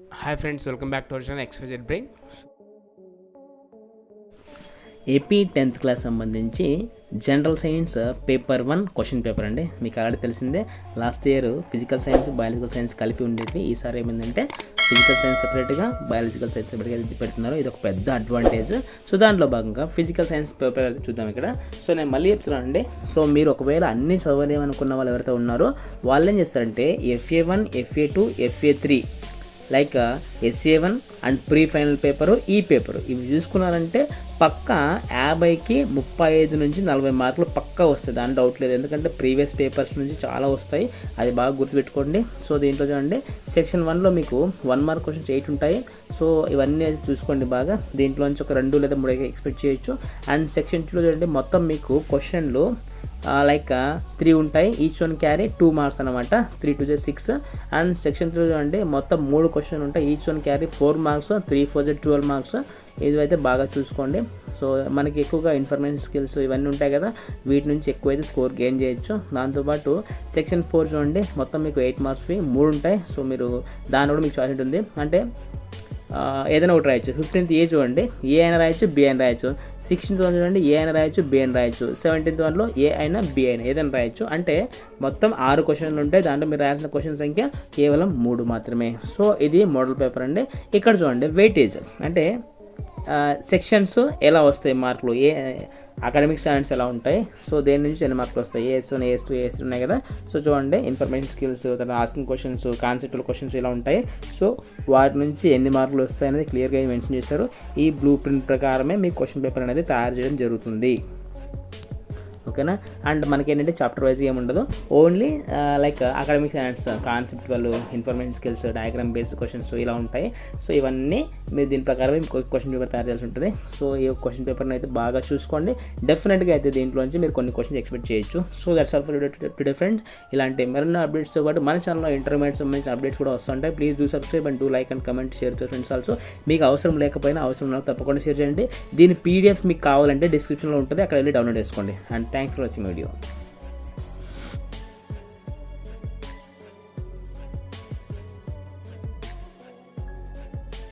Hi friends, welcome back to our channel XYZ Brain. AP 10th class సంబంధించి general science paper 1 question paper అండి. మీకు already తెలిసిందే, last year physical science biological science కలిపి ఉండేవి. ఈసారి ఏమైందంటే ఫిజికల్ సైన్స్ సెపరేట్గా, బయాలజికల్ సైన్స్ సెపరేట్గా పెడుతున్నారు. ఇది ఒక పెద్ద అడ్వాంటేజ్. సో దాంట్లో భాగంగా ఫిజికల్ సైన్స్ పేపర్ అయితే చూద్దాం ఇక్కడ. సో నేను మళ్ళీ చెప్తున్నాను అండి. సో మీరు ఒకవేళ అన్ని చదవలేమనుకున్న వాళ్ళు ఎవరైతే ఉన్నారో వాళ్ళు ఏం చేస్తారంటే FA1, FA2, FA3 like SA1 and pre final paper, ఈ పేపరు ఇవి చూసుకున్నారంటే పక్కా 50కి 35 నుంచి 40 మార్కులు పక్కా వస్తాయి, దాని డౌట్ లేదు. ఎందుకంటే ప్రీవియస్ పేపర్స్ నుంచి చాలా వస్తాయి, అది బాగా గుర్తుపెట్టుకోండి. సో దీంట్లో చూడండి, సెక్షన్ 1లో మీకు 1 మార్క్ క్వశ్చన్స్ 8 ఉంటాయి. సో ఇవన్నీ చూసుకోండి బాగా. దీంట్లోంచి ఒక 2 లేదా 3 ఎక్స్పెక్ట్ చేయొచ్చు. అండ్ సెక్షన్ 2లో చూడండి, మొత్తం మీకు క్వశ్చన్లు లైక్ 3 ఉంటాయి. ఈచ్ వన్ క్యారీ 2 మార్క్స్ అనమాట. 3 2 6. అండ్ సెక్షన్ 3 చూడండి, మొత్తం 3 క్వశ్చన్లు ఉంటాయి. Each one carry 4 marks, 3 4 12 marks. ఇవైతే బాగా చూసుకోండి. సో మనకి ఎక్కువగా ఇన్ఫర్మేషన్ స్కిల్స్ ఇవన్నీ ఉంటాయి కదా, వీటి నుంచి ఎక్కువైతే స్కోర్ గెయిన్ చేయొచ్చు. దాంతోపాటు సెక్షన్ 4 చూడండి, మొత్తం మీకు 8 మార్క్స్వి 3 ఉంటాయి. సో మీరు దాని కూడా మీకు చాయిస్ ఉంటుంది, అంటే ఏదైనా ఒకటి రాయొచ్చు. 15th ఏ చూడండి, ఏ అయినా రాయొచ్చు, బి అయినా రాయొచ్చు. 16th వన్ చూడండి, ఏ అయినా రాయొచ్చు, బి అయినా రాయొచ్చు. 17th వన్లో ఏ అయినా బి అయినా ఏదైనా రాయొచ్చు. అంటే మొత్తం 6 క్వశ్చన్లు ఉంటాయి. దాంట్లో మీరు రాయాల్సిన క్వశ్చన్ సంఖ్య కేవలం 3 మాత్రమే. సో ఇది మోడల్ పేపర్ అండి. ఇక్కడ చూడండి వెయిటేజ్, అంటే సెక్షన్స్ ఎలా వస్తాయి మార్కులు, ఏ అకాడమిక్ స్టాండర్డ్స్ ఎలా ఉంటాయి, సో దేని నుంచి ఎన్ని మార్కులు వస్తాయి, AS1, AS2, AS3 ఉన్నాయి కదా. సో చూడండి, ఇన్ఫర్మేషన్ స్కిల్స్, తర్వాత ఆస్కింగ్ క్వశ్చన్స్, కాన్సెప్టువల్ క్వశ్చన్స్ ఇలా ఉంటాయి. సో వాటి నుంచి ఎన్ని మార్కులు వస్తాయి అనేది క్లియర్గా మెన్షన్ చేశారు. ఈ బ్లూ ప్రింట్ ప్రకారమే మీ క్వశ్చన్ పేపర్ అనేది తయారు చేయడం జరుగుతుంది. ఓకేనా. అండ్ మనకి ఏంటంటే చాప్టర్ వైజ్ ఏముండదు, only like academic standards, conceptual, information skills, diagram based questions ఇలా ఉంటాయి. సో ఇవన్నీ మీరు దీని ప్రకారమే క్వశ్చన్ పేపర్ తయారు చేయాల్సి ఉంటుంది. సో ఈ క్వశ్చన్ పేపర్ని అయితే బాగా చూసుకోండి. డెఫినెట్గా అయితే దీంట్లోంచి మీరు కొన్ని క్వశ్చన్స్ ఎక్స్పెక్ట్ చేయొచ్చు. So that's all for today friends. ఇలాంటి మరిన్ని అప్డేట్స్తో పాటు మన ఛానల్లో ఇంటర్మీడియట్ సంబంధించిన అప్డేట్స్ కూడా వస్తుంటాయి. Please do subscribe and do like and comment, share to friends also. మీకు అవసరం లేకపోయినా అవసరం నాకు తప్పకుండా షేర్ చేయండి. దీని PDF మీకు కావాలంటే డిస్క్రిప్షన్లో ఉంటుంది, అక్కడ వెళ్ళి డౌన్లోడ్ చేసుకోండి. And thanks for watching video.